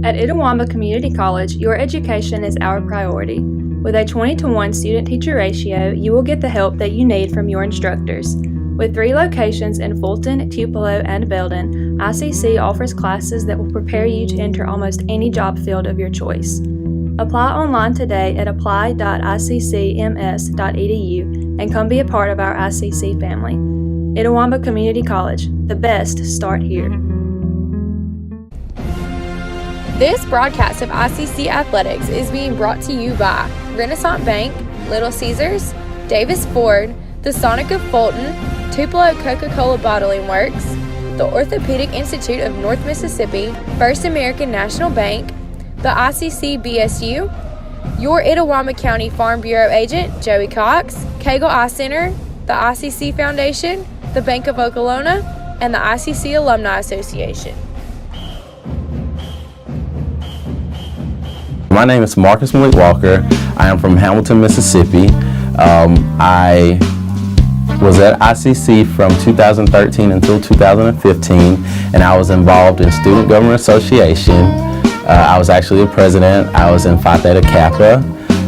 At Itawamba Community College, your education is our priority. With a 20-to-1 student-teacher ratio, you will get the help that you need from your instructors. With 3 locations in Fulton, Tupelo, and Belden, ICC offers classes that will prepare you to enter almost any job field of your choice. Apply online today at apply.iccms.edu and come be a part of our ICC family. Itawamba Community College, the best start here. This broadcast of ICC Athletics is being brought to you by Renaissance Bank, Little Caesars, Davis Ford, the Sonic of Fulton, Tupelo Coca-Cola Bottling Works, the Orthopedic Institute of North Mississippi, First American National Bank, the ICC BSU, your Itawamba County Farm Bureau agent, Joey Cox, Cagle Eye Center, the ICC Foundation, the Bank of Okolona, and the ICC Alumni Association. My name is Marcus Malik Walker. I am from Hamilton, Mississippi. I was at ICC from 2013 until 2015, and I was involved in Student Government Association. I was actually a president. I was in Phi Theta Kappa.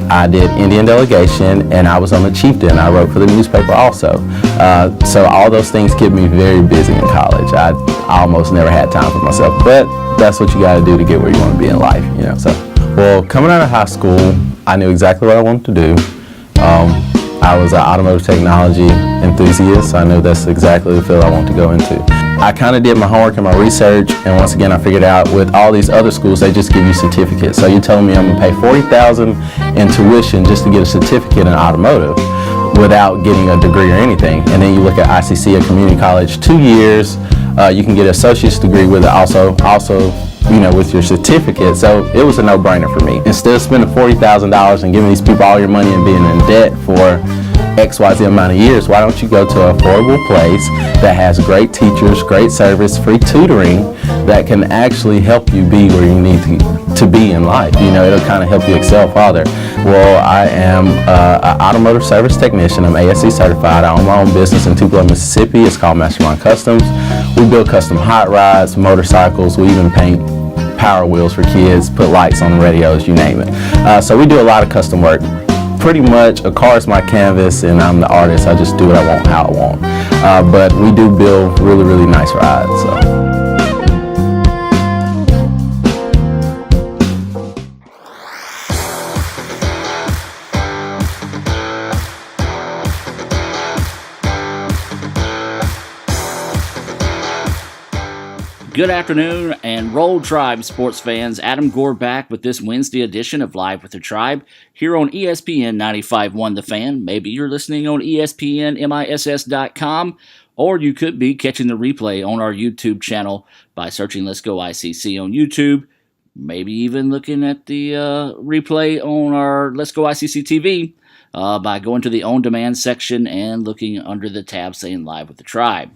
I did Indian delegation, and I was on the Chieftain. I wrote for the newspaper also. So all those things kept me very busy in college. I almost never had time for myself, but that's what you got to do to get where you want to be in life, you know. So, well, coming out of high school, I knew exactly what I wanted to do. I was an automotive technology enthusiast, so I knew that's exactly the field I wanted to go into. I kind of did my homework and my research, and once again I figured out with all these other schools, they just give you certificates. So you're telling me I'm going to pay $40,000 in tuition just to get a certificate in automotive without getting a degree or anything. And then you look at ICC, a community college, 2 years, you can get an associate's degree with it also, you know, with your certificate. So it was a no-brainer for me. Instead of spending $40,000 and giving these people all your money and being in debt for XYZ amount of years, why don't you go to an affordable place that has great teachers, great service, free tutoring that can actually help you be where you need to be in life. You know, it'll kind of help you excel farther. Well, I am an automotive service technician. I'm ASE certified. I own my own business in Tupelo, Mississippi. It's called Mastermind Customs. We build custom hot rods, motorcycles. We even paint power wheels for kids, put lights on the radios, you name it. So we do a lot of custom work. Pretty much a car is my canvas and I'm the artist. I just do what I want, how I want. But we do build really, really nice rides. So. Good afternoon and Roll Tribe sports fans. Adam Gore back with this Wednesday edition of Live with the Tribe here on ESPN 95.1 The Fan. Maybe you're listening on ESPNMISS.com, or you could be catching the replay on our YouTube channel by searching Let's Go ICC on YouTube. Maybe even looking at the replay on our Let's Go ICC TV by going to the On Demand section and looking under the tab saying Live with the Tribe.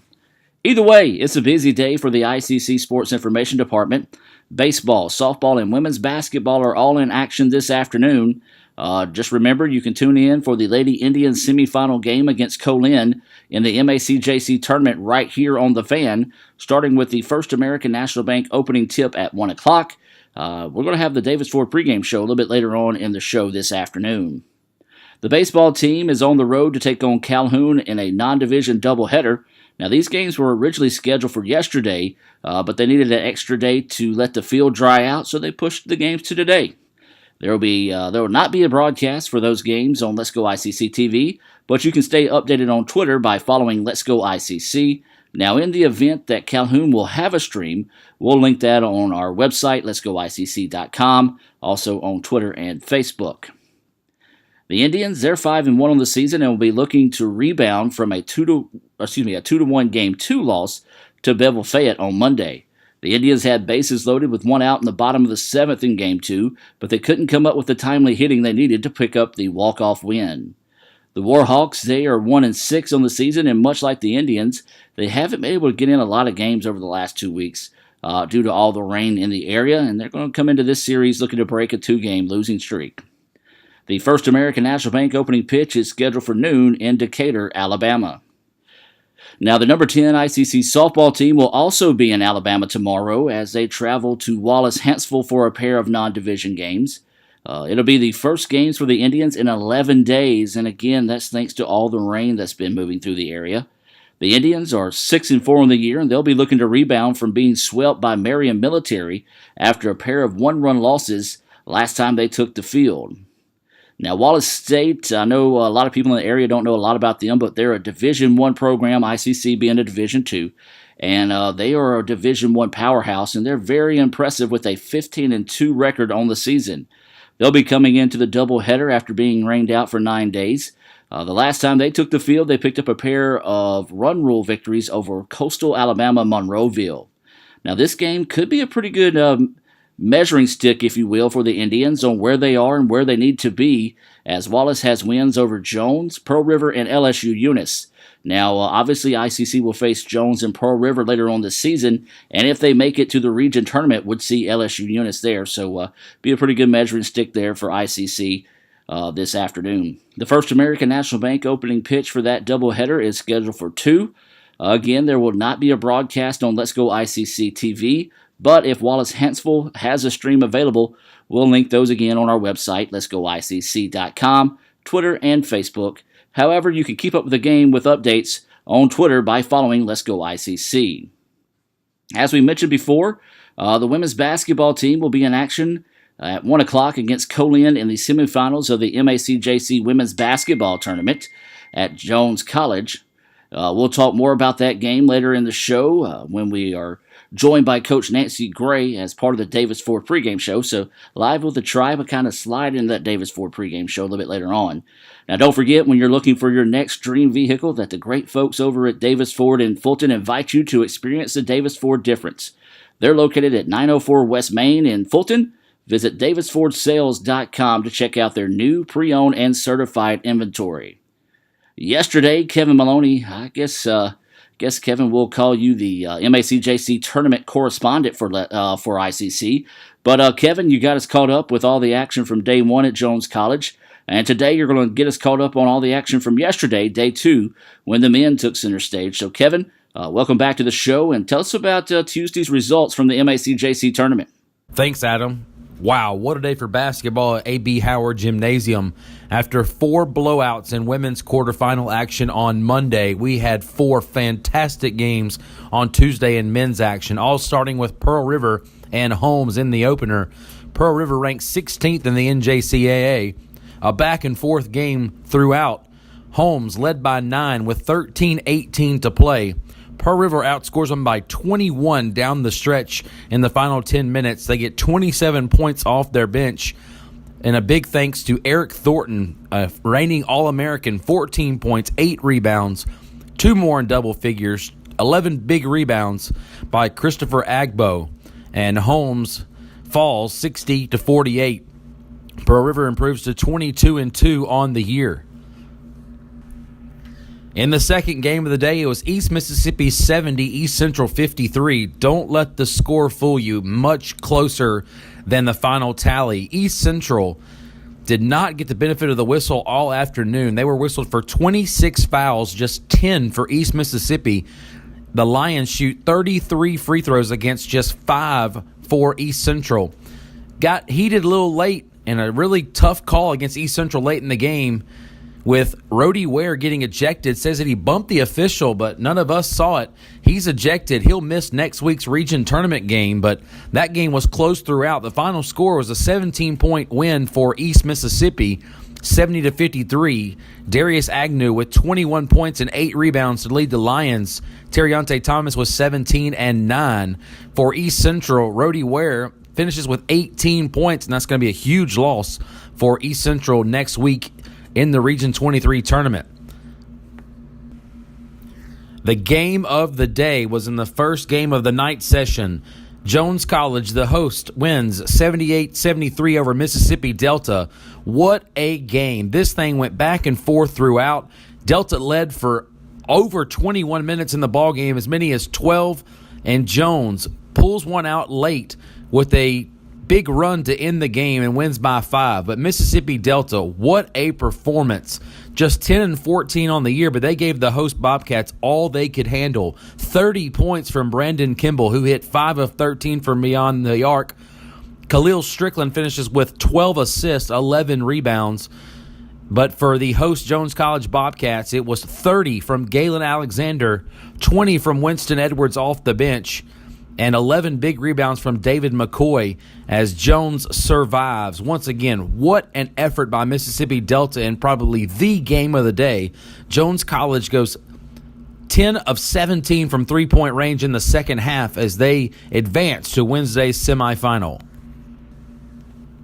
Either way, it's a busy day for the ICC Sports Information Department. Baseball, softball, and women's basketball are all in action this afternoon. Just remember, you can tune in for the Lady Indians semifinal game against Colin in the MACJC tournament right here on The Fan, starting with the First American National Bank opening tip at 1 o'clock. We're going to have the Davis Ford pregame show a little bit later on in the show this afternoon. The baseball team is on the road to take on Calhoun in a non-division doubleheader. Now, these games were originally scheduled for yesterday, but they needed an extra day to let the field dry out, so they pushed the games to today. There will not be a broadcast for those games on Let's Go ICC TV, but you can stay updated on Twitter by following Let's Go ICC. Now, in the event that Calhoun will have a stream, we'll link that on our website, letsgoicc.com, also on Twitter and Facebook. The Indians, they're 5-1 on the season and will be looking to rebound from a 2-1 Game 2 loss to Bevel Fayette on Monday. The Indians had bases loaded with one out in the bottom of the 7th in Game 2, but they couldn't come up with the timely hitting they needed to pick up the walk-off win. The Warhawks, they are 1-6 on the season, and much like the Indians, they haven't been able to get in a lot of games over the last 2 weeks due to all the rain in the area, and they're going to come into this series looking to break a 2-game losing streak. The First American National Bank opening pitch is scheduled for noon in Decatur, Alabama. Now, the number 10 ICC softball team will also be in Alabama tomorrow as they travel to Wallace-Huntsville for a pair of non-division games. It'll be the first games for the Indians in 11 days, and again, that's thanks to all the rain that's been moving through the area. The Indians are 6-4 on the year, and they'll be looking to rebound from being swept by Marion Military after a pair of one-run losses last time they took the field. Now, Wallace State, I know a lot of people in the area don't know a lot about them, but they're a Division I program, ICC being a Division II, and they are a Division I powerhouse, and they're very impressive with a 15-2 record on the season. They'll be coming into the doubleheader after being rained out for 9 days. The last time they took the field, they picked up a pair of run rule victories over Coastal Alabama Monroeville. Now, this game could be a pretty good measuring stick, if you will, for the Indians on where they are and where they need to be, as Wallace has wins over Jones, Pearl River, and LSU Eunice. Now, obviously, ICC will face Jones and Pearl River later on this season, and if they make it to the region tournament, would see LSU Eunice there. So, be a pretty good measuring stick there for ICC this afternoon. The First American National Bank opening pitch for that doubleheader is scheduled for 2. Again, there will not be a broadcast on Let's Go ICC TV, but if Wallace-Huntsville has a stream available, we'll link those again on our website, letsgoicc.com, Twitter, and Facebook. However, you can keep up with the game with updates on Twitter by following Let's Go ICC. As we mentioned before, the women's basketball team will be in action at 1 o'clock against Colin in the semifinals of the MACJC Women's Basketball Tournament at Jones College. We'll talk more about that game later in the show when we are joined by Coach Nancy Gray as part of the Davis Ford pregame show. So Live with the Tribe will kind of slide into that Davis Ford pregame show a little bit later on. Now, don't forget, when you're looking for your next dream vehicle, that the great folks over at Davis Ford in Fulton invite you to experience the Davis Ford difference. They're located at 904 West Main in Fulton. Visit DavisFordSales.com to check out their new pre-owned and certified inventory. Yesterday, Kevin Maloney, I guess Kevin will call you the MACJC tournament correspondent for ICC. But Kevin, you got us caught up with all the action from day 1 at Jones College. And today you're going to get us caught up on all the action from yesterday, day 2, when the men took center stage. So Kevin, welcome back to the show, and tell us about Tuesday's results from the MACJC tournament. Thanks, Adam. Wow, what a day for basketball at A.B. Howard Gymnasium. After 4 blowouts in women's quarterfinal action on Monday, we had 4 fantastic games on Tuesday in men's action, all starting with Pearl River and Holmes in the opener. Pearl River ranked 16th in the NJCAA. A back-and-forth game throughout. Holmes led by 9 with 13:18 to play. Pearl River outscores them by 21 down the stretch in the final 10 minutes. They get 27 points off their bench. And a big thanks to Eric Thornton, a reigning All-American, 14 points, 8 rebounds, 2 more in double figures, 11 big rebounds by Christopher Agbo. And Holmes falls 60-48. Pearl River improves to 22-2 on the year. In the second game of the day, it was East Mississippi 70, East Central 53. Don't let the score fool you. Much closer than the final tally. East Central did not get the benefit of the whistle all afternoon. They were whistled for 26 fouls, just 10 for East Mississippi. The Lions shoot 33 free throws against just 5 for East Central. Got heated a little late and a really tough call against East Central late in the game, with Rody Ware getting ejected. Says that he bumped the official, but none of us saw it. He's ejected. He'll miss next week's region tournament game, but that game was close throughout. The final score was a 17-point win for East Mississippi, 70-53. Darius Agnew with 21 points and 8 rebounds to lead the Lions. Terriante Thomas with 17 and 9. For East Central, Rody Ware finishes with 18 points, and that's going to be a huge loss for East Central next week in the Region 23 tournament. The game of the day was in the first game of the night session. Jones College, the host, wins 78-73 over Mississippi Delta. What a game. This thing went back and forth throughout. Delta led for over 21 minutes in the ballgame, as many as 12, and Jones pulls one out late with a big run to end the game and wins by 5. But Mississippi Delta, what a performance. Just 10-14 on the year, but they gave the host Bobcats all they could handle. 30 points from Brandon Kimball, who hit 5 of 13 from beyond the arc. Khalil Strickland finishes with 12 assists, 11 rebounds. But for the host Jones College Bobcats, it was 30 from Galen Alexander, 20 from Winston Edwards off the bench, and 11 big rebounds from David McCoy as Jones survives. Once again, what an effort by Mississippi Delta in probably the game of the day. Jones College goes 10 of 17 from three-point range in the second half as they advance to Wednesday's semifinal.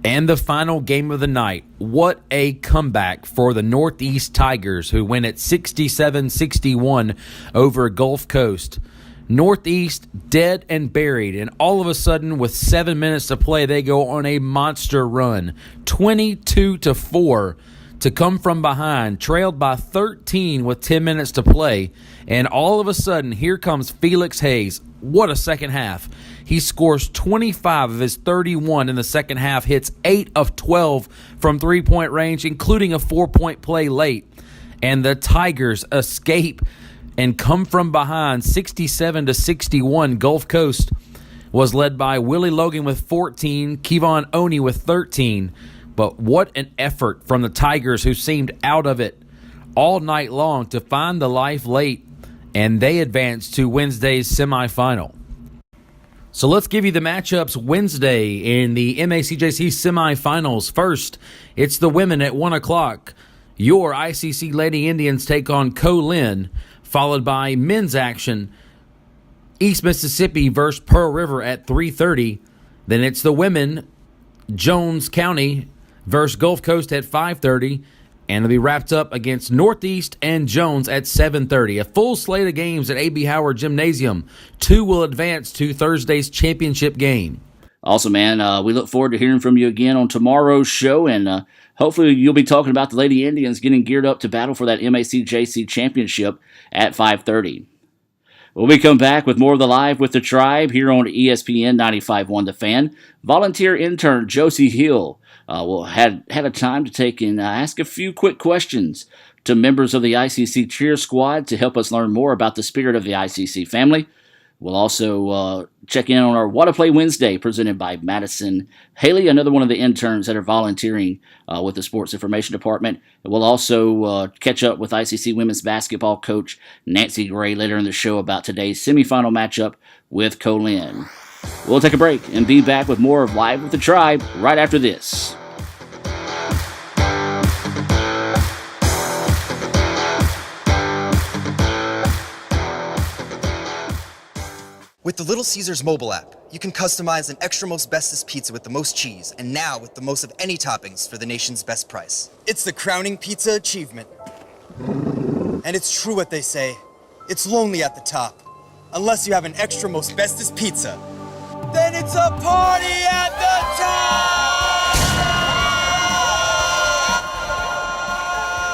And the final game of the night, what a comeback for the Northeast Tigers, who win at 67-61 over Gulf Coast. Northeast dead and buried, and all of a sudden, with 7 minutes to play, they go on a monster run, 22-4 to come from behind, trailed by 13 with 10 minutes to play, and all of a sudden, here comes Felix Hayes. What a second half. He scores 25 of his 31 in the second half, hits 8 of 12 from three-point range, including a 4-point play late. And the Tigers escape and come from behind 67-61. Gulf Coast was led by Willie Logan with 14, Kevon Oney with 13. But what an effort from the Tigers, who seemed out of it all night long to find the life late, and they advance to Wednesday's semifinal. So let's give you the matchups Wednesday in the MACJC semifinals. First, it's the women at 1 o'clock. Your ICC Lady Indians take on Co-Lin, followed by men's action, East Mississippi versus Pearl River at 3:30. Then it's the women, Jones County versus Gulf Coast at 5:30. And it'll be wrapped up against Northeast and Jones at 7:30. A full slate of games at A.B. Howard Gymnasium. 2 will advance to Thursday's championship game. Awesome, man. We look forward to hearing from you again on tomorrow's show, and hopefully you'll be talking about the Lady Indians getting geared up to battle for that MACJC championship at 5:30. When we come back with more of the Live with the Tribe here on ESPN 95.1 The Fan, volunteer intern Josie Hill had a time to take and ask a few quick questions to members of the ICC cheer squad to help us learn more about the spirit of the ICC family. We'll also check in on our What a Play Wednesday presented by Madison Haley, another one of the interns that are volunteering with the Sports Information Department. And we'll also catch up with ICC women's basketball coach Nancy Gray later in the show about today's semifinal matchup with Co-Lin. We'll take a break and be back with more of Live with the Tribe right after this. With the Little Caesars mobile app, you can customize an extra most bestest pizza with the most cheese, and now with the most of any toppings for the nation's best price. It's the crowning pizza achievement. And it's true what they say, it's lonely at the top. Unless you have an extra most bestest pizza, then it's a party at the top!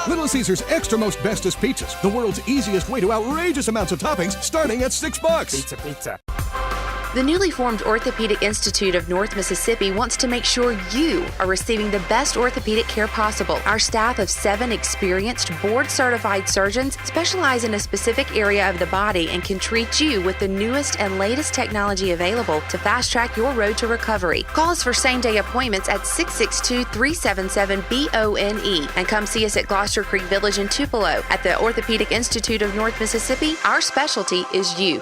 Little Caesars Extra Most Bestest Pizzas, the world's easiest way to outrageous amounts of toppings, starting at $6. Pizza. The newly formed Orthopedic Institute of North Mississippi wants to make sure you are receiving the best orthopedic care possible. Our staff of 7 experienced, board-certified surgeons specialize in a specific area of the body and can treat you with the newest and latest technology available to fast-track your road to recovery. Call us for same-day appointments at 662-377-BONE and come see us at Gloucester Creek Village in Tupelo. At the Orthopedic Institute of North Mississippi, our specialty is you.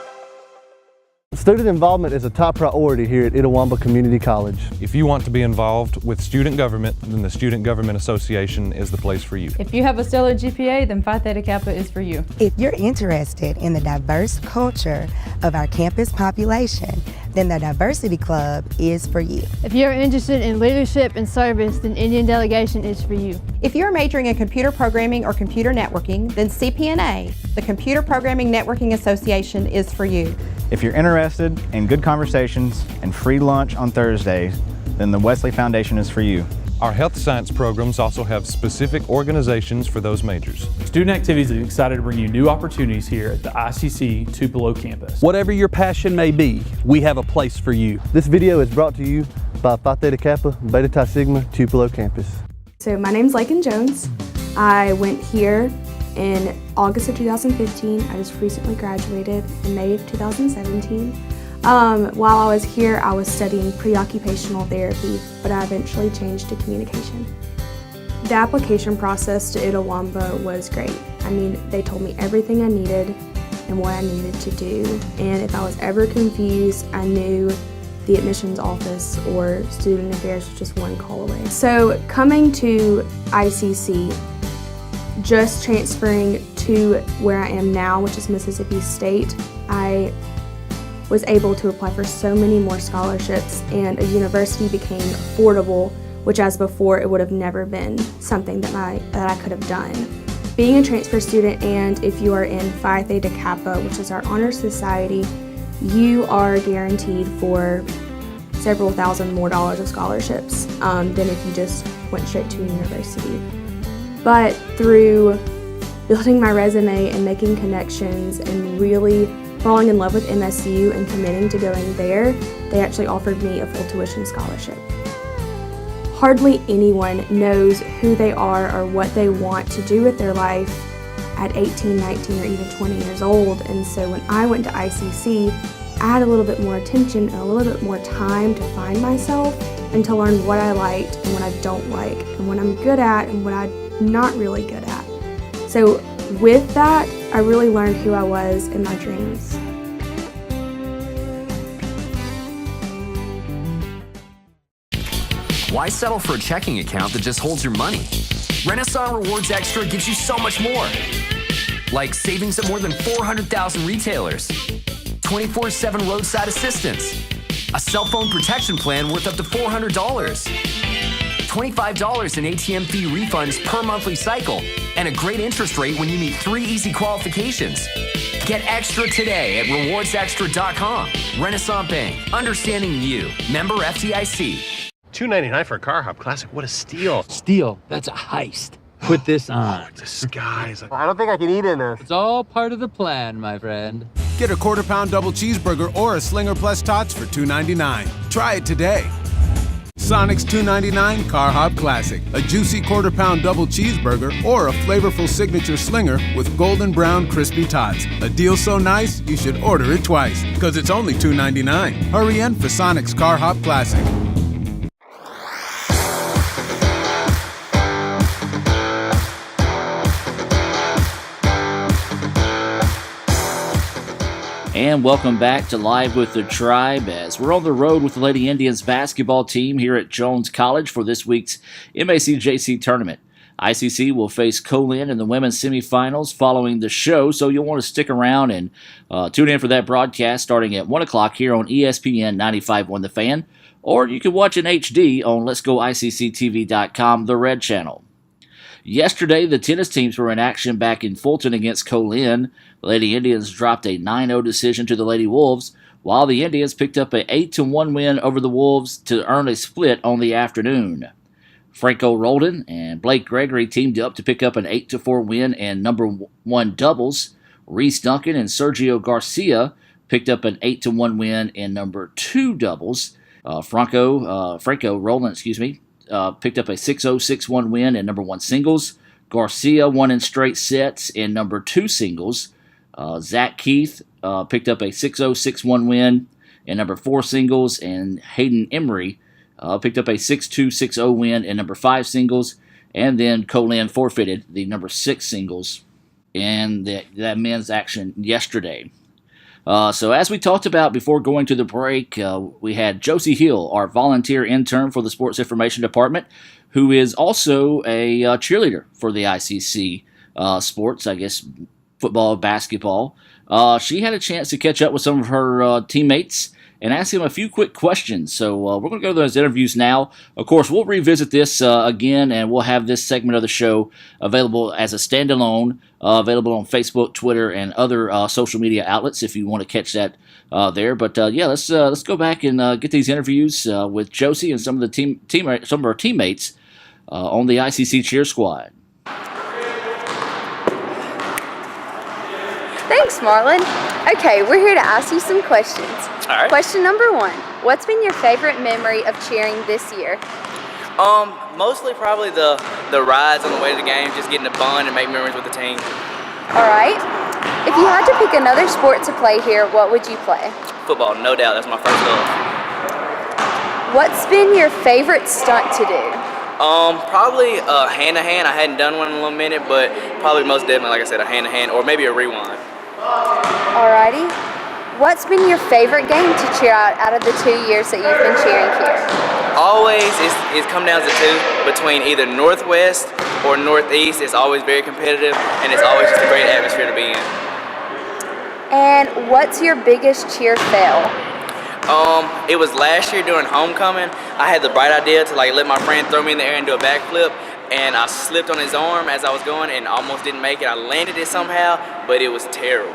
Student involvement is a top priority here at Itawamba Community College. If you want to be involved with student government, then the Student Government Association is the place for you. If you have a stellar GPA, then Phi Theta Kappa is for you. If you're interested in the diverse culture of our campus population, then the Diversity Club is for you. If you're interested in leadership and service, then Indian Delegation is for you. If you're majoring in computer programming or computer networking, then CPNA, the Computer Programming Networking Association, is for you. If you're interested in good conversations and free lunch on Thursdays, then the Wesley Foundation is for you. Our health science programs also have specific organizations for those majors. Student Activities is excited to bring you new opportunities here at the ICC Tupelo campus. Whatever your passion may be, we have a place for you. This video is brought to you by Phi Theta Kappa, Beta Chi Sigma, Tupelo campus. So my name's Lakin Jones. I went here in August of 2015. I just recently graduated in May of 2017. While I was here, I was studying pre-occupational therapy, but I eventually changed to communication. The application process to Itawamba was great. I mean, they told me everything I needed and what I needed to do. And if I was ever confused, I knew the admissions office or student affairs was just one call away. So coming to ICC, just transferring to where I am now, which is Mississippi State, I was able to apply for so many more scholarships, and a university became affordable, which as before it would have never been something that I could have done. Being a transfer student, and if you are in Phi Theta Kappa, which is our honor society, you are guaranteed for several thousand more dollars of scholarships than if you just went straight to a university. But through building my resume and making connections and really falling in love with MSU and committing to going there, they actually offered me a full tuition scholarship. Hardly anyone knows who they are or what they want to do with their life at 18, 19, or even 20 years old. And so when I went to ICC, I had a little bit more attention and a little bit more time to find myself and to learn what I liked and what I don't like and what I'm good at and what I'm not really good at. So with that, I really learned who I was and my dreams. Why settle for a checking account that just holds your money? Renaissance Rewards Extra gives you so much more. Like savings at more than 400,000 retailers, 24/7 roadside assistance, a cell phone protection plan worth up to $400, $25 in ATM fee refunds per monthly cycle, and a great interest rate when you meet 3 easy qualifications. Get extra today at rewardsextra.com. Renaissance Bank, understanding you. Member FDIC. $2.99 for a Car Hop Classic. What a steal. Steal. That's a heist. Put this on. Disguise. I don't think I can eat in this. It's all part of the plan, my friend. Get a quarter-pound double cheeseburger or a Slinger Plus Tots for $2.99. Try it today. Sonic's $2.99 Car Hop Classic. A juicy quarter-pound double cheeseburger or a flavorful signature Slinger with golden brown crispy tots. A deal so nice, you should order it twice, because it's only $2.99. Hurry in for Sonic's Car Hop Classic. And welcome back to Live with the Tribe, as we're on the road with the Lady Indians basketball team here at Jones College for this week's MACJC tournament. ICC will face Colin in the women's semifinals following the show, so you'll want to stick around and tune in for that broadcast starting at 1 o'clock here on ESPN 95.1 The Fan, or you can watch in HD on Let'sGoICCTV.com, the Red Channel. Yesterday, the tennis teams were in action back in Fulton against Colin. The Lady Indians dropped a 9-0 decision to the Lady Wolves, while the Indians picked up an 8-1 win over the Wolves to earn a split on the afternoon. Franco Roldan and Blake Gregory teamed up to pick up an 8-4 win in number 1 doubles. Reese Duncan and Sergio Garcia picked up an 8-1 win in number 2 doubles. Franco Roldan, picked up a 6-0, 6-1 win in number 1 singles. Garcia won in straight sets in number 2 singles. Zach Keith picked up a 6-0, 6-1 win in number 4 singles. And Hayden Emery picked up a 6-2, 6-0 win in number 5 singles. And then Colin forfeited the number 6 singles in that men's action yesterday. So as we talked about before going to the break, we had Josie Hill, our volunteer intern for the Sports Information Department, who is also a cheerleader for the ICC sports, I guess, football, basketball. She had a chance to catch up with some of her teammates and ask him a few quick questions. So we're going to go to those interviews now. Of course, we'll revisit this again, and we'll have this segment of the show available as a standalone, available on Facebook, Twitter, and other social media outlets if you want to catch that there. But let's go back and get these interviews with Josie and some of the some of our teammates on the ICC cheer squad. Thanks, Marlon. Okay, we're here to ask you some questions. All right. Question number 1. What's been your favorite memory of cheering this year? Mostly probably the rides on the way to the game, just getting to bond and make memories with the team. All right. If you had to pick another sport to play here, what would you play? Football, no doubt, that's my first love. What's been your favorite stunt to do? Probably hand-to-hand. I hadn't done one in a little minute, but probably most definitely, like I said, a hand-to-hand or maybe a rewind. Alrighty. What's been your favorite game to cheer out of the 2 years that you've been cheering here? Always, it's come down to two, between either Northwest or Northeast. It's always very competitive, and it's always just a great atmosphere to be in. And what's your biggest cheer fail? It was last year during homecoming. I had the bright idea to let my friend throw me in the air and do a backflip, and I slipped on his arm as I was going and almost didn't make it. I landed it somehow, but it was terrible.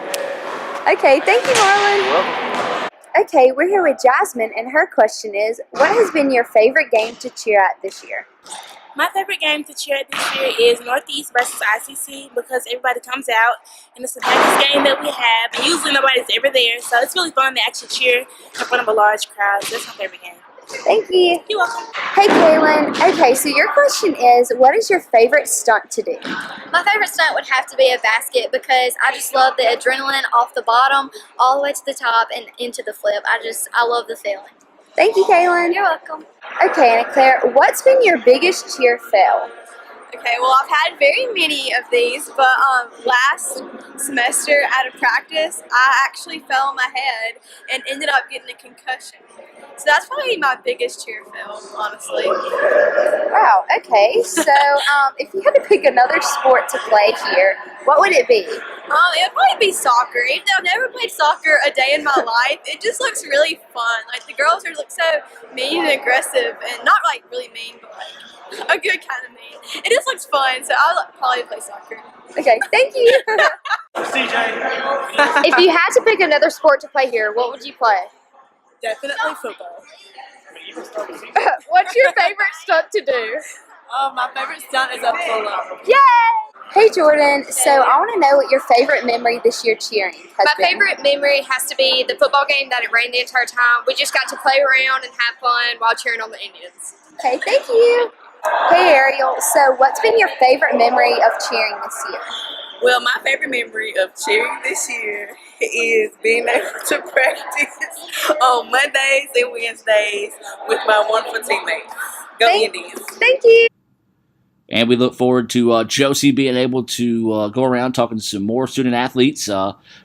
Okay, thank you, Marlon. You're welcome. Okay, we're here with Jasmine, and her question is, what has been your favorite game to cheer at this year? My favorite game to cheer at this year is Northeast versus ICC because everybody comes out and it's the biggest game that we have, and usually nobody's ever there, so it's really fun to actually cheer in front of a large crowd. So that's my favorite game. Thank you. You're welcome. Hey, Kaylin. Okay, so your question is, what is your favorite stunt to do? My favorite stunt would have to be a basket because I just love the adrenaline off the bottom all the way to the top and into the flip. I love the feeling. Thank you, Kaylin. You're welcome. Okay, Anna Claire, what's been your biggest cheer fail? Okay, well, I've had very many of these, but last semester at a practice, I actually fell on my head and ended up getting a concussion. So that's probably my biggest cheer fail, honestly. Wow, okay. So if you had to pick another sport to play here, what would it be? It would probably be soccer. Even though I've never played soccer a day in my life, it just looks really fun. The girls are look so mean and aggressive, and not really mean, but a good kind of mean. It just looks fun, so I would probably play soccer. Okay, thank you. CJ. If you had to pick another sport to play here, what would you play? Definitely football. What's your favorite stunt to do? My favorite stunt is a pull-up. Yay! Hey Jordan, so I want to know what your favorite memory this year cheering has My been. favorite memory has to be the football game that it ran the entire time. We just got to play around and have fun while cheering on the Indians. Okay, thank you. Hey Ariel, so what's been your favorite memory of cheering this year? Well, my favorite memory of cheering this year is being able to practice on Mondays and Wednesdays with my wonderful teammates. Go Indians. Thank you. And we look forward to Josie being able to go around talking to some more student athletes,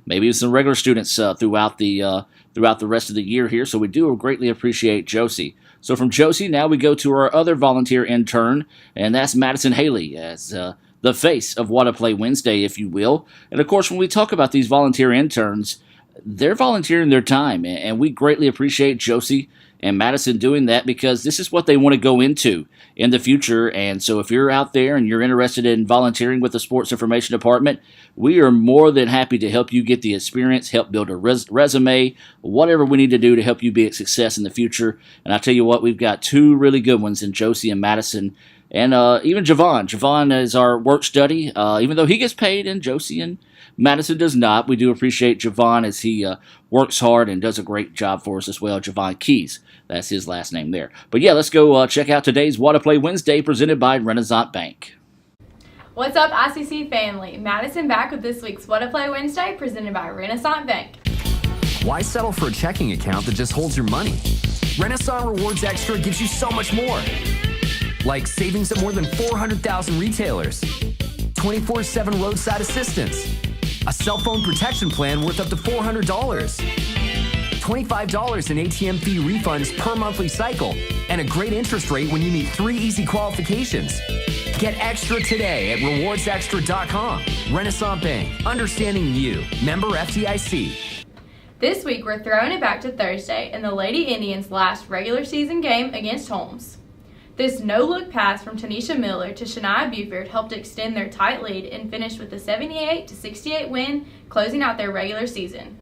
maybe some regular students throughout the rest of the year here. So we do greatly appreciate Josie. So from Josie, now we go to our other volunteer intern, and that's Madison Haley as the face of What a Play Wednesday, if you will. And of course, when we talk about these volunteer interns, they're volunteering their time, and we greatly appreciate Josie and Madison doing that because this is what they want to go into in the future. And so if you're out there and you're interested in volunteering with the Sports Information Department, we are more than happy to help you get the experience, help build a resume, whatever we need to do to help you be a success in the future. And I tell you what, we've got two really good ones in Josie and Madison, and even Javon. Javon is our work study, even though he gets paid and Josie and Madison does not. We do appreciate Javon as he works hard and does a great job for us as well. Javon Keys, that's his last name there. But yeah, let's go check out today's What a Play Wednesday presented by Renaissance Bank. What's up, ICC family? Madison back with this week's What a Play Wednesday presented by Renaissance Bank. Why settle for a checking account that just holds your money? Renaissance Rewards Extra gives you so much more. Like savings at more than 400,000 retailers, 24/7 roadside assistance, a cell phone protection plan worth up to $400, $25 in ATM fee refunds per monthly cycle, and a great interest rate when you meet 3 easy qualifications. Get extra today at rewardsextra.com. Renaissance Bank, understanding you. Member FDIC. This week, we're throwing it back to Thursday in the Lady Indians' last regular season game against Holmes. This no-look pass from Tanisha Miller to Shania Buford helped extend their tight lead and finished with a 78-68 win, closing out their regular season.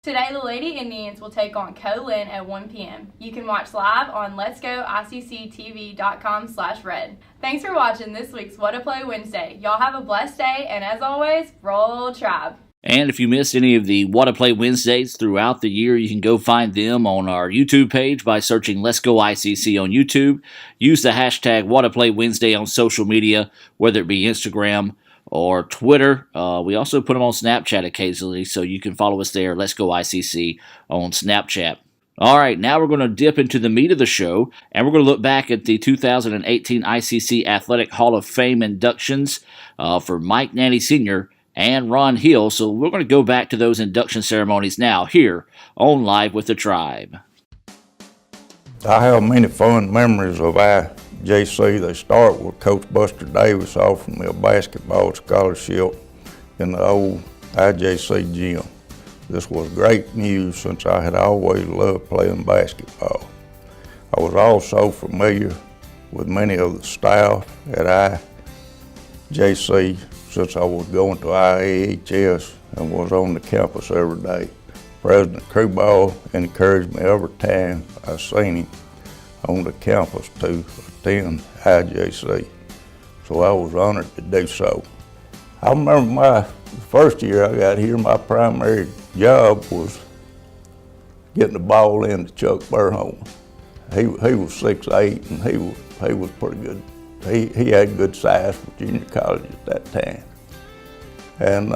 Today, the Lady Indians will take on Co-Lin at 1 p.m. You can watch live on letsgoicctv.com/red. Thanks for watching this week's What a Play Wednesday. Y'all have a blessed day, and as always, roll Tribe. And if you missed any of the What a Play Wednesdays throughout the year, you can go find them on our YouTube page by searching Let's Go ICC on YouTube. Use the hashtag What a Play Wednesday on social media, whether it be Instagram or Twitter. We also put them on Snapchat occasionally, so you can follow us there, Let's Go ICC on Snapchat. All right, now we're going to dip into the meat of the show, and we're going to look back at the 2018 ICC Athletic Hall of Fame inductions for Mike Nanny Sr. and Ron Hill. So we're going to go back to those induction ceremonies now here on Live with the Tribe. I have many fond memories of IJC. They start with Coach Buster Davis offering me a basketball scholarship in the old IJC gym. This was great news since I had always loved playing basketball. I was also familiar with many of the staff at IJC since I was going to IAHS and was on the campus every day. President Crewball encouraged me every time I seen him on the campus to attend IJC, so I was honored to do so. I remember the first year I got here, my primary job was getting the ball in to Chuck Burholm. He was 6'8", and he was pretty good. He had good size for junior college at that time. And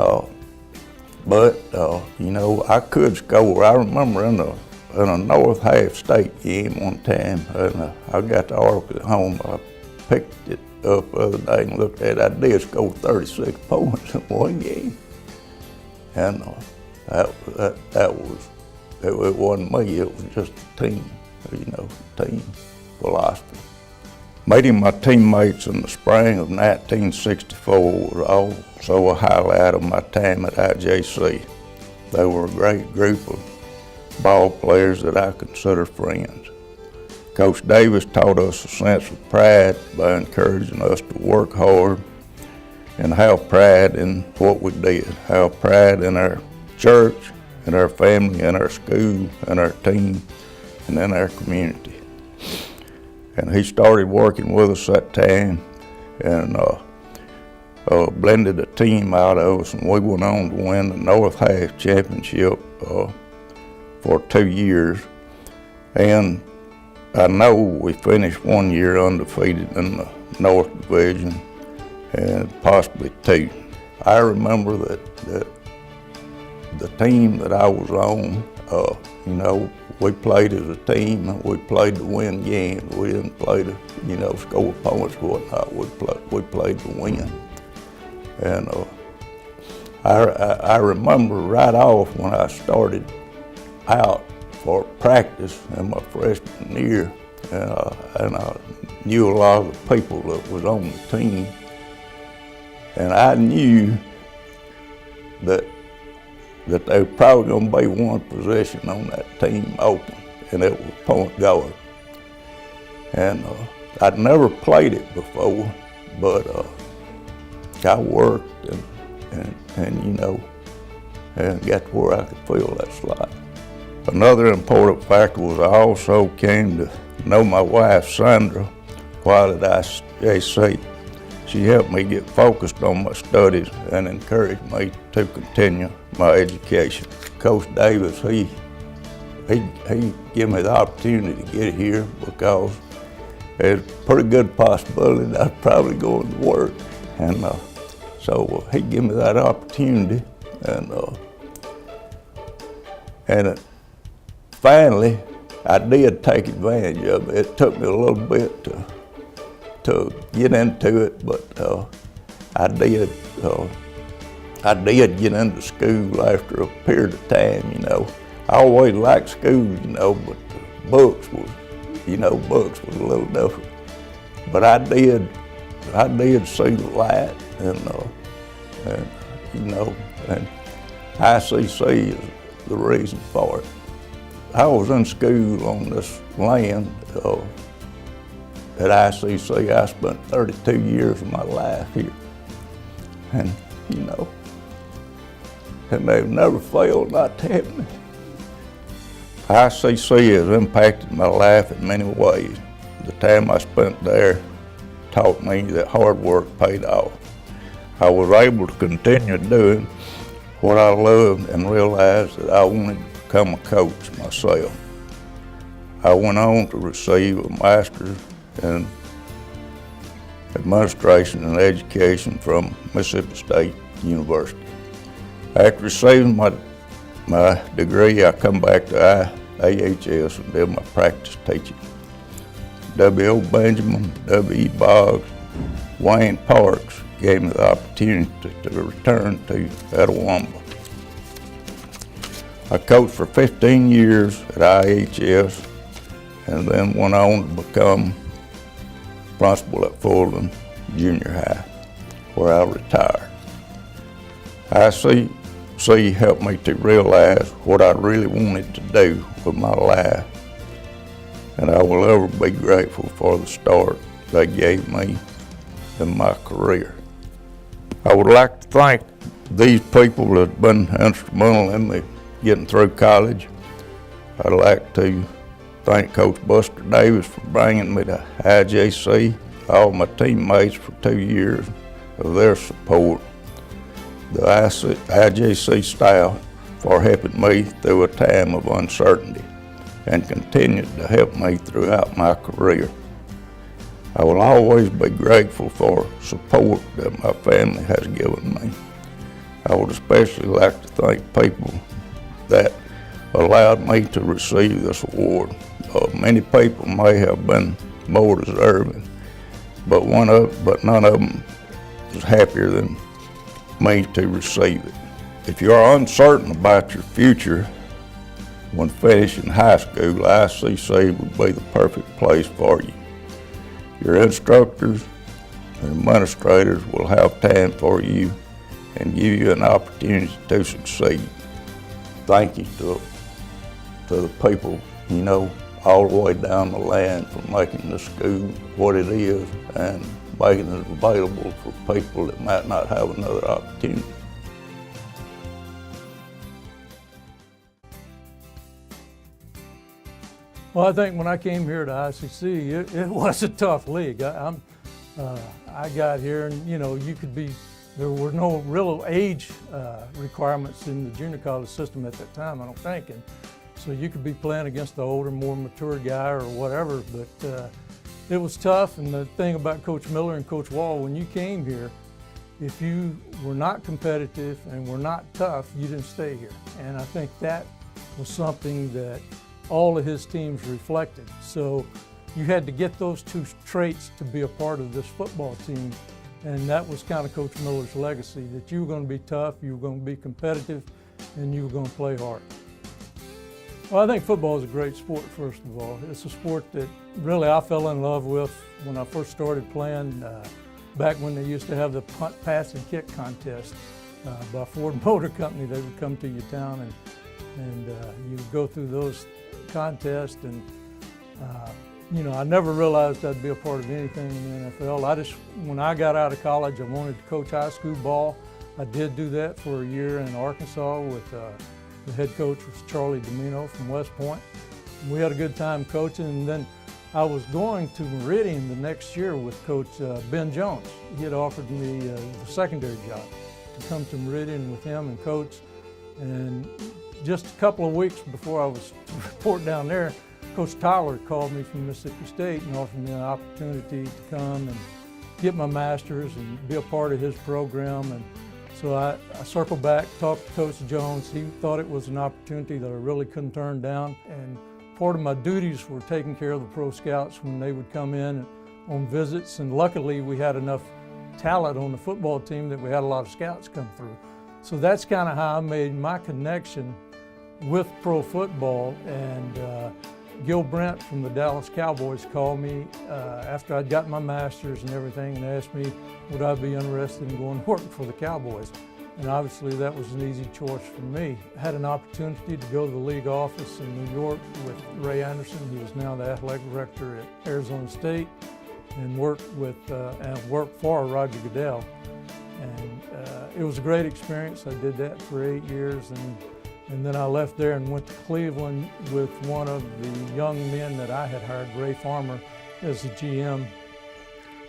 you know, I could score. I remember in a North half state game one time, and I got the article at home. I picked it up the other day and looked at it. I did score 36 points in one game. And it wasn't me, it was just a team, team philosophy. Meeting my teammates in the spring of 1964 was also a highlight of my time at IJC. They were a great group of ball players that I consider friends. Coach Davis taught us a sense of pride by encouraging us to work hard and have pride in what we did, have pride in our church, in our family, in our school, in our team, and in our community. And he started working with us that time and blended a team out of us, and we went on to win the North Half Championship for 2 years. And I know we finished 1 year undefeated in the North Division and possibly 2. I remember that the team that I was on, we played as a team and we played to win games. We didn't play to, score points or whatnot. We played to win. And I remember right off when I started out for practice in my freshman year, and I knew a lot of the people that was on the team. And I knew that there was probably going to be one position on that team open, and it was point guard. And I'd never played it before, but I worked and got to where I could fill that slot. Another important factor was I also came to know my wife, Sandra, while at IJC. She helped me get focused on my studies and encouraged me to continue my education. Coach Davis, he gave me the opportunity to get here because there's a pretty good possibility that I'd probably go into work. And so he gave me that opportunity, and finally I did take advantage of it. It took me a little bit to get into it, but I did get into school after a period of time. I always liked school, but books was a little different. But I did see the light, and ICC is the reason for it. I was in school on this land at ICC. I spent 32 years of my life here. And, and they've never failed not to help me. ICC has impacted my life in many ways. The time I spent there taught me that hard work paid off. I was able to continue doing what I loved and realized that I wanted to become a coach myself. I went on to receive a master's in administration and education from Mississippi State University. After receiving my degree, I come back to AHS and did my practice teaching. W.O. Benjamin, W.E. Boggs, Wayne Parks gave me the opportunity to return to Etowamba. I coached for 15 years at IHS and then went on to become principal at Fulton Junior High, where I retired. ICC helped me to realize what I really wanted to do with my life, and I will ever be grateful for the start they gave me in my career. I would like to thank these people that have been instrumental in me getting through college. I'd like to thank Coach Buster Davis for bringing me to IJC, all my teammates for 2 years of their support, the IJC staff for helping me through a time of uncertainty and continued to help me throughout my career. I will always be grateful for support that my family has given me. I would especially like to thank people that allowed me to receive this award. Many people may have been more deserving, but none of them is happier than me to receive it. If you are uncertain about your future when finishing high school, ICC would be the perfect place for you. Your instructors and administrators will have time for you and give you an opportunity to succeed. Thank you to the people, all the way down the line for making the school what it is and making it available for people that might not have another opportunity. Well, I think when I came here to ICC, it was a tough league. I got here and, there were no real age requirements in the junior college system at that time, I don't think. And so you could be playing against the older, more mature guy or whatever, but it was tough. And the thing about Coach Miller and Coach Wall, when you came here, if you were not competitive and were not tough, you didn't stay here. And I think that was something that all of his teams reflected. So you had to get those two traits to be a part of this football team. And that was kind of Coach Miller's legacy, that you were going to be tough, you were going to be competitive, and you were going to play hard. Well, I think football is a great sport, first of all. It's a sport that really I fell in love with when I first started playing, back when they used to have the punt, pass, and kick contest by Ford Motor Company. They would come to your town and you would go through those contests. And I never realized I'd be a part of anything in the NFL. When I got out of college, I wanted to coach high school ball. I did do that for a year in Arkansas with the head coach was Charlie Domino from West Point. We had a good time coaching, and then I was going to Meridian the next year with Coach Ben Jones. He had offered me the secondary job to come to Meridian with him and coach. And just a couple of weeks before I was to report down there, Coach Tyler called me from Mississippi State and offered me an opportunity to come and get my master's and be a part of his program. And so I circled back, talked to Coach Jones. He thought it was an opportunity that I really couldn't turn down. And part of my duties were taking care of the pro scouts when they would come in on visits. And luckily we had enough talent on the football team that we had a lot of scouts come through. So that's kind of how I made my connection with pro football. And Gil Brent from the Dallas Cowboys called me after I'd gotten my master's and everything and asked me would I be interested in going to work for the Cowboys. And obviously that was an easy choice for me. I had an opportunity to go to the league office in New York with Ray Anderson, who is now the athletic director at Arizona State, and worked for Roger Goodell. And it was a great experience. I did that for 8 years, and then I left there and went to Cleveland with one of the young men that I had hired, Ray Farmer, as the GM.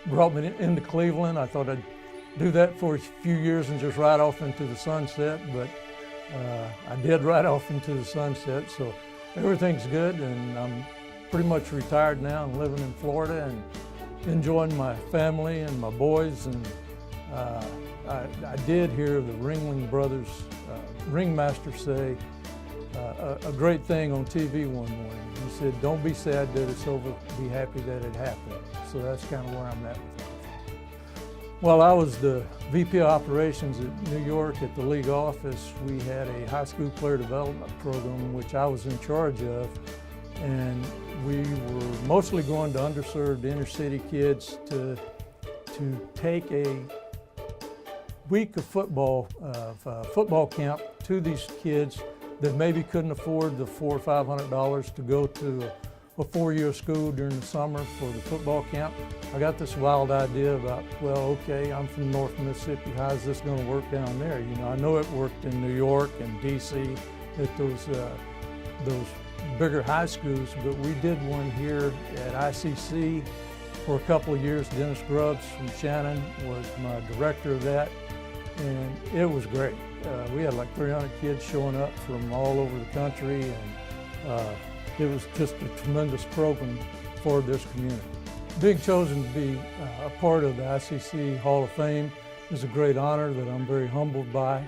Brought me into Cleveland. I thought I'd do that for a few years and just ride off into the sunset, but I did right off into the sunset, so everything's good, and I'm pretty much retired now and living in Florida and enjoying my family and my boys. And I did hear the Ringling Brothers ringmaster say a great thing on TV one morning. He said, "Don't be sad that it's over, be happy that it happened." So that's kind of where I'm at with it. While I was the VP of Operations at New York at the league office, we had a high school player development program which I was in charge of, and we were mostly going to underserved inner city kids to take a week of football camp to these kids that maybe couldn't afford the $400 or $500 to go to a 4-year school during the summer for the football camp. I got this wild idea about, well, okay, I'm from North Mississippi, how's this going to work down there? You know, I know it worked in New York and DC at those bigger high schools, but we did one here at ICC for a couple of years. Dennis Grubbs from Shannon was my director of that, and it was great. We had like 300 kids showing up from all over the country, and it was just a tremendous program for this community. Being chosen to be a part of the ICC Hall of Fame is a great honor that I'm very humbled by.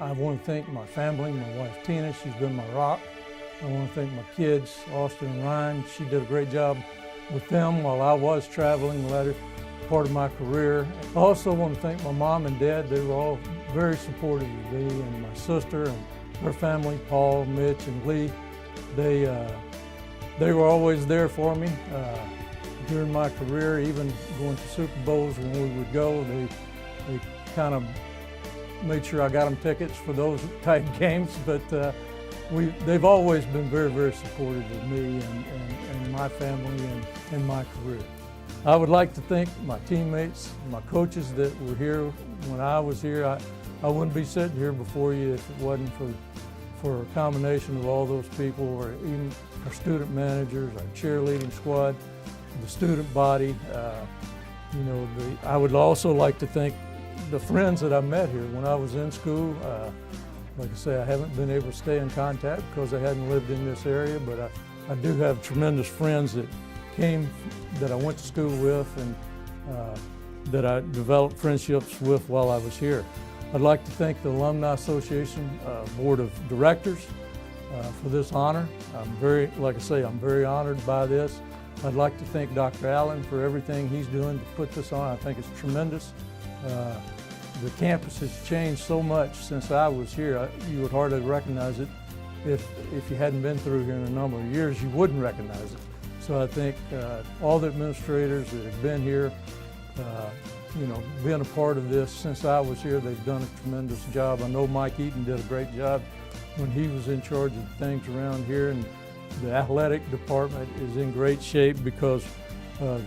I want to thank my family, my wife Tina, she's been my rock. I want to thank my kids, Austin and Ryan. She did a great job with them while I was traveling the latter part of my career. I also want to thank my mom and dad. They were all very supportive of me, and my sister and her family, Paul, Mitch, and Lee. They were always there for me during my career, even going to Super Bowls when we would go. They kind of made sure I got them tickets for those type games, but they've always been very, very supportive of me and my family and my career. I would like to thank my teammates, my coaches that were here when I was here. I wouldn't be sitting here before you if it wasn't for a combination of all those people, or even our student managers, our cheerleading squad, the student body. I would also like to thank the friends that I met here when I was in school. Like I say, I haven't been able to stay in contact because I hadn't lived in this area, but I do have tremendous friends that came, that I went to school with, and that I developed friendships with while I was here. I'd like to thank the Alumni Association Board of Directors for this honor. I'm very honored by this. I'd like to thank Dr. Allen for everything he's doing to put this on. I think it's tremendous. The campus has changed so much since I was here. You would hardly recognize it. If you hadn't been through here in a number of years, you wouldn't recognize it. So I think all the administrators that have been here, being a part of this since I was here, they've done a tremendous job. I know Mike Eaton did a great job when he was in charge of things around here, and the athletic department is in great shape because of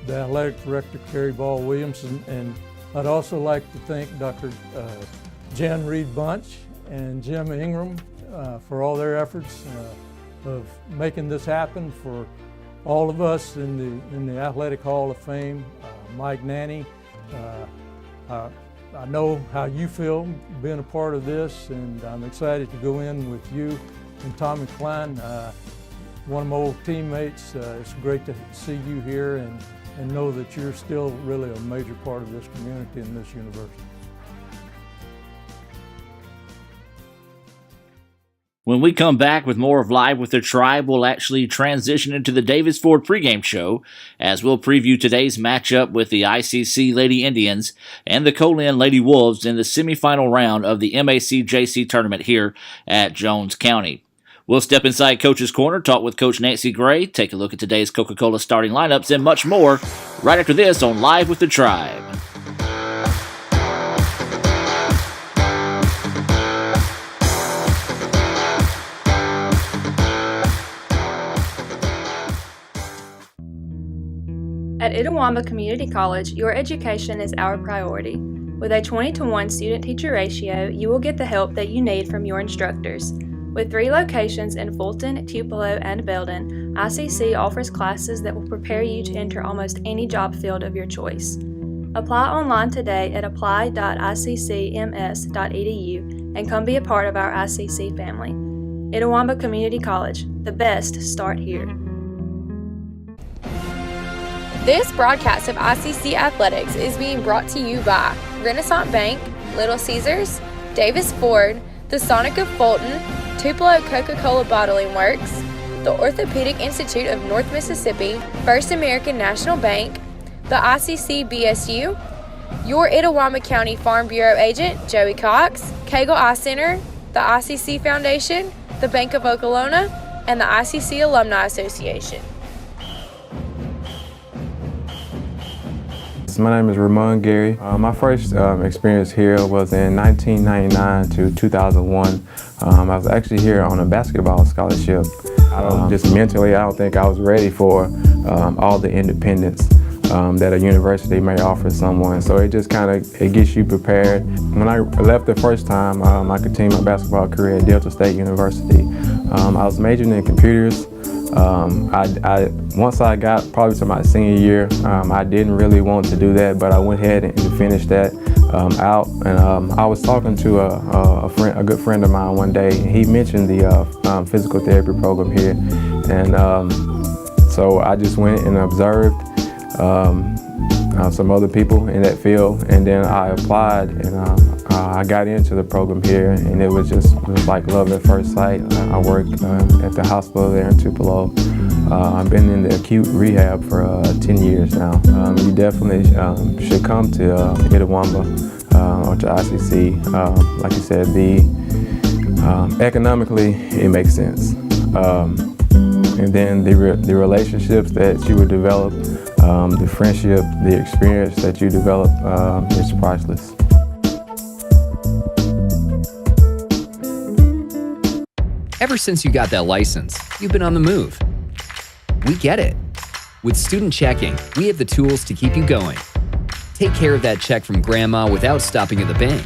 the athletic director, Carrie Ball Williamson. And I'd also like to thank Dr. Jan Reed Bunch and Jim Ingram for all their efforts of making this happen for all of us in the Athletic Hall of Fame. Mike Nanny, I know how you feel being a part of this, and I'm excited to go in with you and Tommy Klein, one of my old teammates. It's great to see you here and know that you're still really a major part of this community and this university. When we come back with more of Live with the Tribe, we'll actually transition into the Davis Ford pregame show, as we'll preview today's matchup with the ICC Lady Indians and the Colin Lady Wolves in the semifinal round of the MAC-JC tournament here at Jones County. We'll step inside Coach's Corner, talk with Coach Nancy Gray, take a look at today's Coca-Cola starting lineups, and much more right after this on Live with the Tribe. At Itawamba Community College, your education is our priority. With a 20-to-1 student-teacher ratio, you will get the help that you need from your instructors. With 3 locations in Fulton, Tupelo, and Belden, ICC offers classes that will prepare you to enter almost any job field of your choice. Apply online today at apply.iccms.edu and come be a part of our ICC family. Itawamba Community College, the best start here. This broadcast of ICC Athletics is being brought to you by Renaissance Bank, Little Caesars, Davis Ford, the Sonic of Fulton, Tupelo Coca-Cola Bottling Works, the Orthopedic Institute of North Mississippi, First American National Bank, the ICC BSU, your Itawamba County Farm Bureau agent, Joey Cox, Cagle Eye Center, the ICC Foundation, the Bank of Okolona, and the ICC Alumni Association. My name is Ramon Gary. My first experience here was in 1999 to 2001. I was actually here on a basketball scholarship. Just mentally, I don't think I was ready for all the independence that a university may offer someone. So it just kind of gets you prepared. When I left the first time, I continued my basketball career at Delta State University. I was majoring in computers. Once I got probably to my senior year, I didn't really want to do that, but I went ahead and finished that out. And I was talking to a good friend of mine one day, and he mentioned the physical therapy program here. And so I just went and observed some other people in that field, and then I applied, and I got into the program here, and it was like love at first sight. I work at the hospital there in Tupelo. I've been in the acute rehab for 10 years now. You definitely should come to Itawamba or to ICC. Like you said, economically it makes sense. And then the relationships that you would develop, the friendship, the experience that you develop is priceless. Ever since you got that license, you've been on the move. We get it. With Student Checking, we have the tools to keep you going. Take care of that check from grandma without stopping at the bank.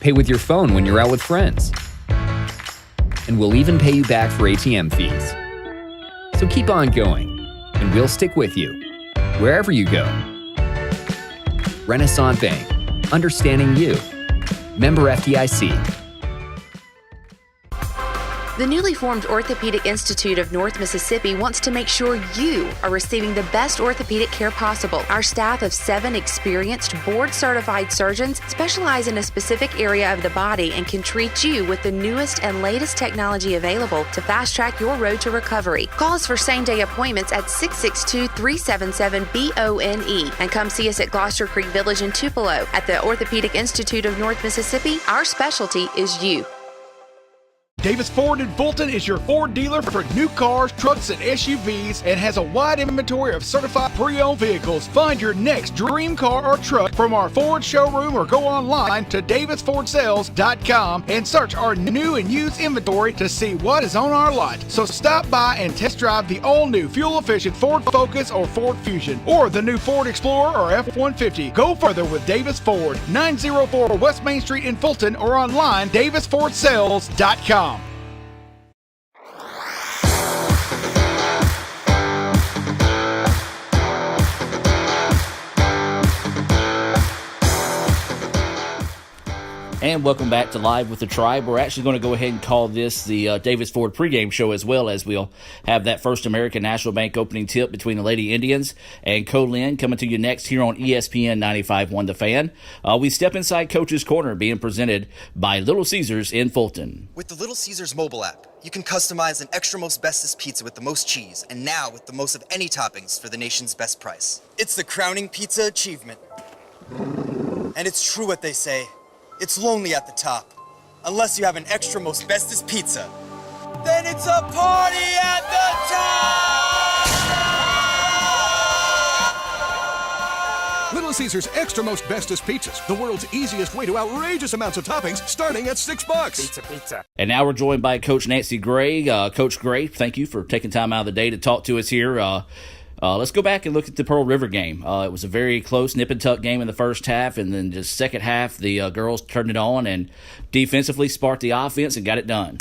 Pay with your phone when you're out with friends. And we'll even pay you back for ATM fees. So keep on going, and we'll stick with you, wherever you go. Renaissance Bank, understanding you. Member FDIC. The newly formed Orthopedic Institute of North Mississippi wants to make sure you are receiving the best orthopedic care possible. Our staff of 7 experienced, board-certified surgeons specialize in a specific area of the body and can treat you with the newest and latest technology available to fast-track your road to recovery. Call us for same-day appointments at 662-377-BONE and come see us at Gloucester Creek Village in Tupelo. At the Orthopedic Institute of North Mississippi, our specialty is you. Davis Ford in Fulton is your Ford dealer for new cars, trucks, and SUVs and has a wide inventory of certified pre-owned vehicles. Find your next dream car or truck from our Ford showroom or go online to davisfordsales.com and search our new and used inventory to see what is on our lot. So stop by and test drive the all-new fuel-efficient Ford Focus or Ford Fusion or the new Ford Explorer or F-150. Go further with Davis Ford, 904 West Main Street in Fulton or online davisfordsales.com. And welcome back to Live with the Tribe. We're actually going to go ahead and call this the Davis Ford pregame show, as well as we'll have that First American National Bank opening tip between the Lady Indians and Co-Lin coming to you next here on ESPN 95.1 The Fan. We step inside Coach's Corner, being presented by Little Caesars in Fulton. With the Little Caesars mobile app, you can customize an extra most bestest pizza with the most cheese, and now with the most of any toppings for the nation's best price. It's the crowning pizza achievement. And it's true what they say. It's lonely at the top. Unless you have an extra most bestest pizza. Then it's a party at the top! Little Caesars Extra Most Bestest Pizzas. The world's easiest way to outrageous amounts of toppings, starting at $6. Pizza. And now we're joined by Coach Nancy Gray. Coach Gray, thank you for taking time out of the day to talk to us here. Let's go back and look at the Pearl River game. It was a very close nip and tuck game in the first half, and then just second half, the girls turned it on and defensively sparked the offense and got it done.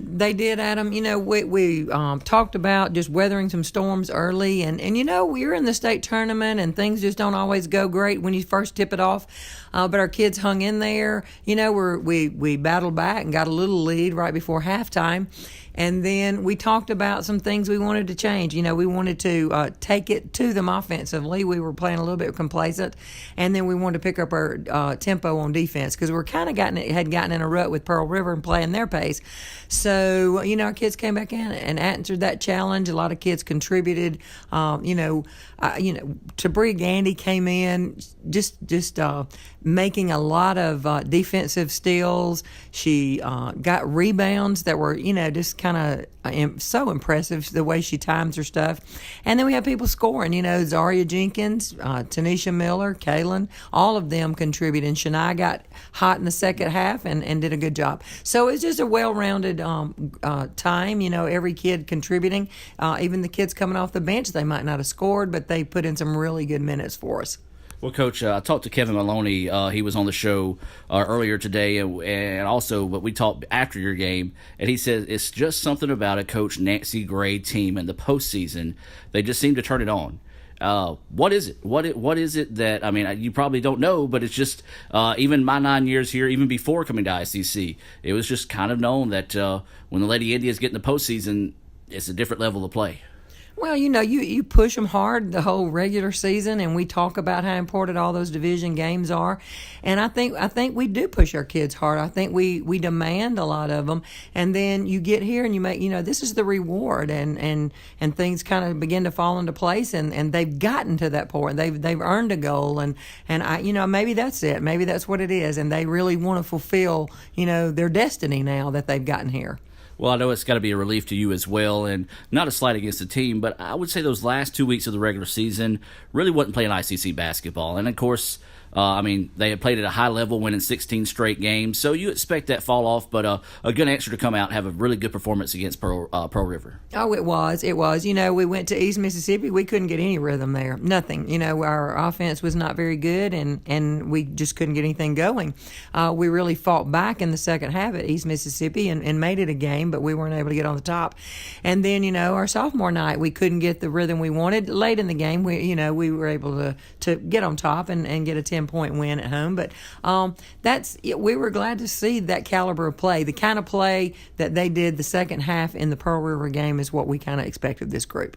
They did, Adam. You know, we talked about just weathering some storms early, and you know, we're in the state tournament, and things just don't always go great when you first tip it off. But our kids hung in there. You know, we battled back and got a little lead right before halftime. And then we talked about some things we wanted to change. You know, we wanted to take it to them offensively. We were playing a little bit complacent. And then we wanted to pick up our tempo on defense because we're kind of had gotten in a rut with Pearl River and playing their pace. So, you know, our kids came back in and answered that challenge. A lot of kids contributed. Tabri Gandy came in just making a lot of defensive steals. She got rebounds that were, you know, just kind of so impressive the way she times her stuff. And then we have people scoring, you know, Zaria Jenkins, Tanisha Miller, Kaylin, all of them contributed. And Shania got hot in the second half and did a good job. So it's just a well-rounded time, you know, every kid contributing. Even the kids coming off the bench, they might not have scored, but they put in some really good minutes for us. Well, Coach, I talked to Kevin Maloney. He was on the show earlier today, and also, but we talked after your game, and he said it's just something about a Coach Nancy Gray team in the postseason. They just seem to turn it on. What is it? What is it that, I mean, you probably don't know, but it's just, even my 9 years here, even before coming to ICC, it was just kind of known that when the Lady Indians get in the postseason, it's a different level of play. Well, you know, you push them hard the whole regular season, and we talk about how important all those division games are. And I think we do push our kids hard. I think we demand a lot of them. And then you get here and you make, you know, this is the reward, and things kind of begin to fall into place, and they've gotten to that point. They've earned a goal, and I, you know, maybe that's it. Maybe that's what it is, and they really want to fulfill, you know, their destiny now that they've gotten here. Well, I know it's got to be a relief to you as well, and not a slight against the team, but I would say those last 2 weeks of the regular season really wasn't playing ICC basketball. And, of course, I mean, they had played at a high level, winning 16 straight games, so you expect that fall off, but a good answer to come out and have a really good performance against Pearl River. Oh, it was. You know, we went to East Mississippi. We couldn't get any rhythm there. Nothing. You know, our offense was not very good, and we just couldn't get anything going. We really fought back in the second half at East Mississippi and made it a game, but we weren't able to get on the top. And then, you know, our sophomore night, we couldn't get the rhythm we wanted. Late in the game, we were able to get on top and get a 10-point win at home. But we were glad to see that caliber of play. The kind of play that they did the second half in the Pearl River game is what we kind of expected this group.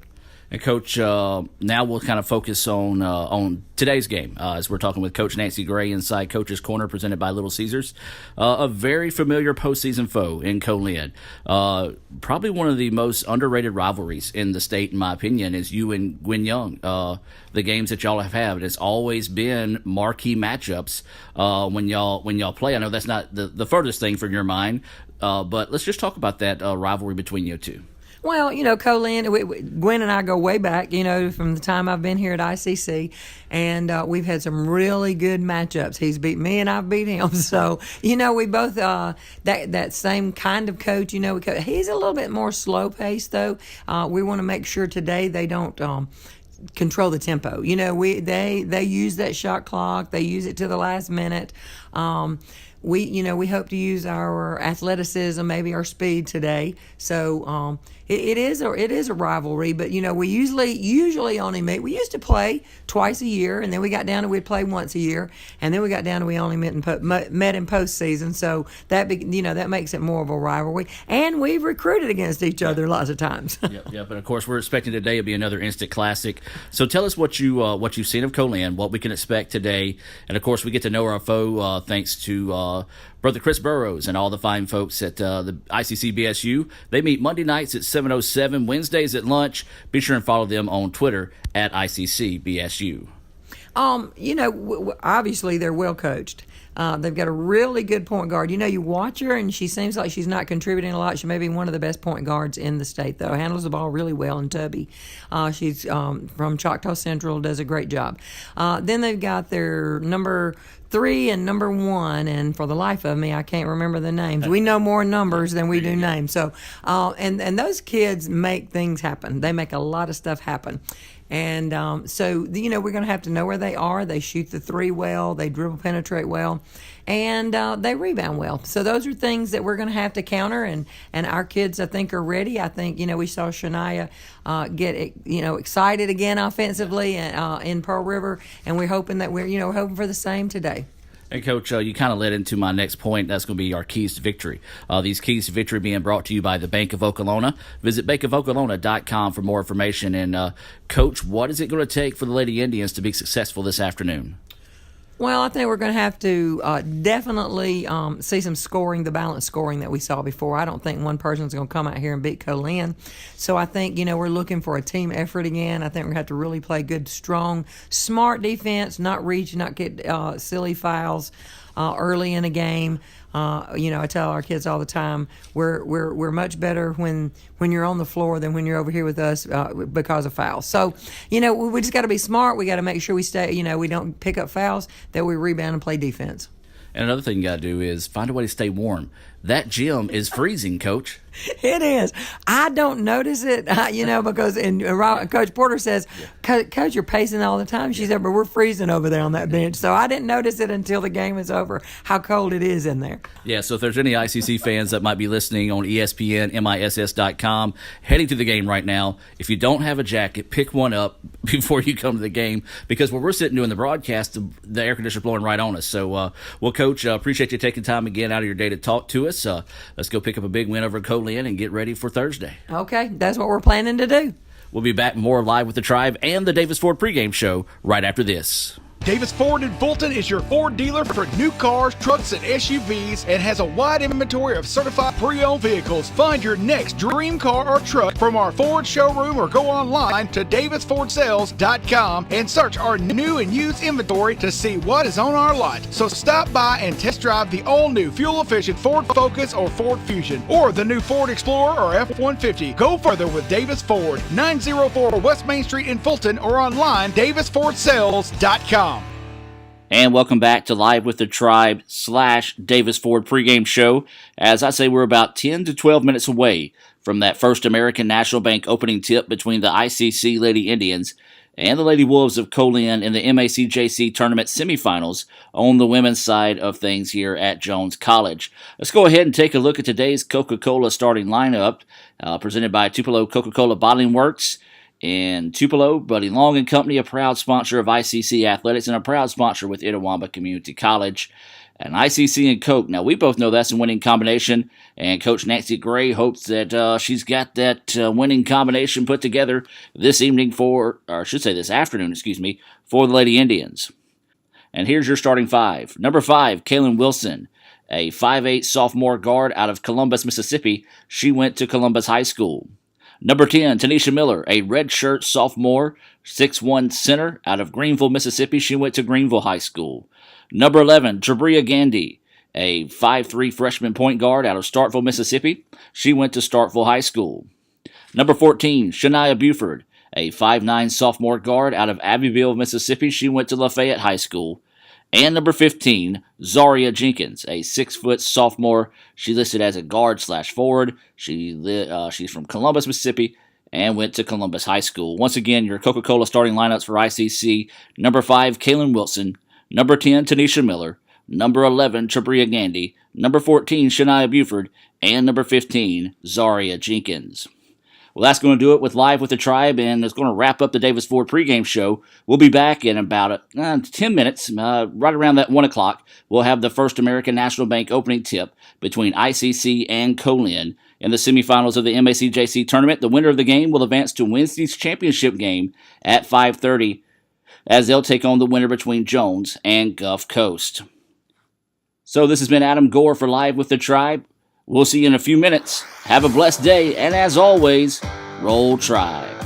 And Coach, now we'll kind of focus on today's game as we're talking with Coach Nancy Gray inside Coach's Corner, presented by Little Caesars. A very familiar postseason foe in Colin. Probably one of the most underrated rivalries in the state, in my opinion, is you and Gwen Young. The games that y'all have had, it's always been marquee matchups when y'all play. I know that's not the furthest thing from your mind, but let's just talk about that rivalry between you two. Well, you know, Colin, Gwen and I go way back, you know, from the time I've been here at ICC, and we've had some really good matchups. He's beat me and I've beat him. So, you know, we both, that same kind of coach, you know, he's a little bit more slow-paced, though. We want to make sure today they don't control the tempo. You know, they use that shot clock. They use it to the last minute. We hope to use our athleticism, maybe our speed today. So it is a rivalry, but you know, we usually only meet. We used to play twice a year, and then we got down to we'd play once a year, and then we got down to we only met in postseason. So that makes it more of a rivalry, and we've recruited against each other lots of times. Yep. And of course, we're expecting today to be another instant classic. So tell us what you've seen of Colin, what we can expect today, and of course, we get to know our foe thanks to Brother Chris Burrows and all the fine folks at the ICC BSU. They meet Monday nights at 7:07, Wednesdays at lunch. Be sure and follow them on Twitter at ICC BSU. You know, obviously they're well coached. They've got a really good point guard. You know, you watch her, and she seems like she's not contributing a lot. She may be one of the best point guards in the state, though. Handles the ball really well in Tubby. She's from Choctaw Central, does a great job. Then they've got their number 3 and number 1, and for the life of me, I can't remember the names. We know more numbers than we do names. So, and those kids make things happen. They make a lot of stuff happen. And so, we're going to have to know where they are. They shoot the 3 well. They dribble penetrate well. And they rebound well. So those are things that we're going to have to counter. And our kids, I think, are ready. I think, we saw Shania get, excited again offensively in Pearl River. And we're hoping that we're hoping for the same today. And, Coach, you kind of led into my next point. That's going to be our keys to victory. These keys to victory being brought to you by the Bank of Okolona. Visit bankofokolona.com for more information. And, Coach, what is it going to take for the Lady Indians to be successful this afternoon? Well, I think we're going to have to definitely see some scoring, the balanced scoring that we saw before. I don't think one person's going to come out here and beat Colin. So I think, we're looking for a team effort again. I think we're going to have to really play good, strong, smart defense, not reach, not get silly fouls early in a game. I tell our kids all the time, we're much better when you're on the floor than when you're over here with us because of fouls. So, we just got to be smart. We got to make sure we stay, we don't pick up fouls, that we rebound and play defense. And another thing you got to do is find a way to stay warm. That gym is freezing, Coach. It is. I don't notice it, because Coach Porter says, Coach, you're pacing all the time. She said, but we're freezing over there on that bench. So I didn't notice it until the game is over, how cold it is in there. Yeah, so if there's any ICC fans that might be listening on ESPN, MISS.com, heading to the game right now, if you don't have a jacket, pick one up before you come to the game, because where we're sitting doing the broadcast, the air conditioner's blowing right on us. So, Coach, appreciate you taking time again out of your day to talk to us. Let's go pick up a big win over Colin and get ready for Thursday. Okay, that's what we're planning to do. We'll be back more live with the Tribe and the Davis Ford pregame show right after this. Davis Ford in Fulton is your Ford dealer for new cars, trucks, and SUVs and has a wide inventory of certified pre-owned vehicles. Find your next dream car or truck from our Ford showroom or go online to davisfordsales.com and search our new and used inventory to see what is on our lot. So stop by and test drive the all-new fuel-efficient Ford Focus or Ford Fusion or the new Ford Explorer or F-150. Go further with Davis Ford, 904 West Main Street in Fulton or online davisfordsales.com. And welcome back to Live with the Tribe / Davis Ford pregame show. As I say, we're about 10 to 12 minutes away from that first American National Bank opening tip between the ICC Lady Indians and the Lady Wolves of Colin in the MACJC tournament semifinals on the women's side of things here at Jones College. Let's go ahead and take a look at today's Coca-Cola starting lineup, presented by Tupelo Coca-Cola Bottling Works. In Tupelo, Buddy Long and Company, a proud sponsor of ICC Athletics and a proud sponsor with Itawamba Community College. And ICC and Coke. Now, we both know that's a winning combination, and Coach Nancy Gray hopes that she's got that winning combination put together this afternoon, for the Lady Indians. And here's your starting five. Number 5, Kaylin Wilson, a 5'8" sophomore guard out of Columbus, Mississippi. She went to Columbus High School. Number 10, Tanisha Miller, a redshirt sophomore, 6'1" center out of Greenville, Mississippi. She went to Greenville High School. Number 11, Jabria Gandy, a 5'3" freshman point guard out of Starkville, Mississippi. She went to Starkville High School. Number 14, Shania Buford, a 5'9" sophomore guard out of Abbeville, Mississippi. She went to Lafayette High School. And number 15, Zaria Jenkins, a 6' sophomore. She listed as a guard/forward. She's from Columbus, Mississippi, and went to Columbus High School. Once again, your Coca-Cola starting lineups for ICC. Number 5, Kaylin Wilson. Number 10, Tanisha Miller. Number 11, Jabria Gandy. Number 14, Shania Buford. And number 15, Zaria Jenkins. Well, that's going to do it with Live with the Tribe, and it's going to wrap up the Davis Ford pregame show. We'll be back in about 10 minutes, right around that 1 o'clock. We'll have the first American National Bank opening tip between ICC and Colin in the semifinals of the MACJC tournament. The winner of the game will advance to Wednesday's championship game at 5:30, as they'll take on the winner between Jones and Gulf Coast. So this has been Adam Gore for Live with the Tribe. We'll see you in a few minutes. Have a blessed day, and as always, roll Tribe.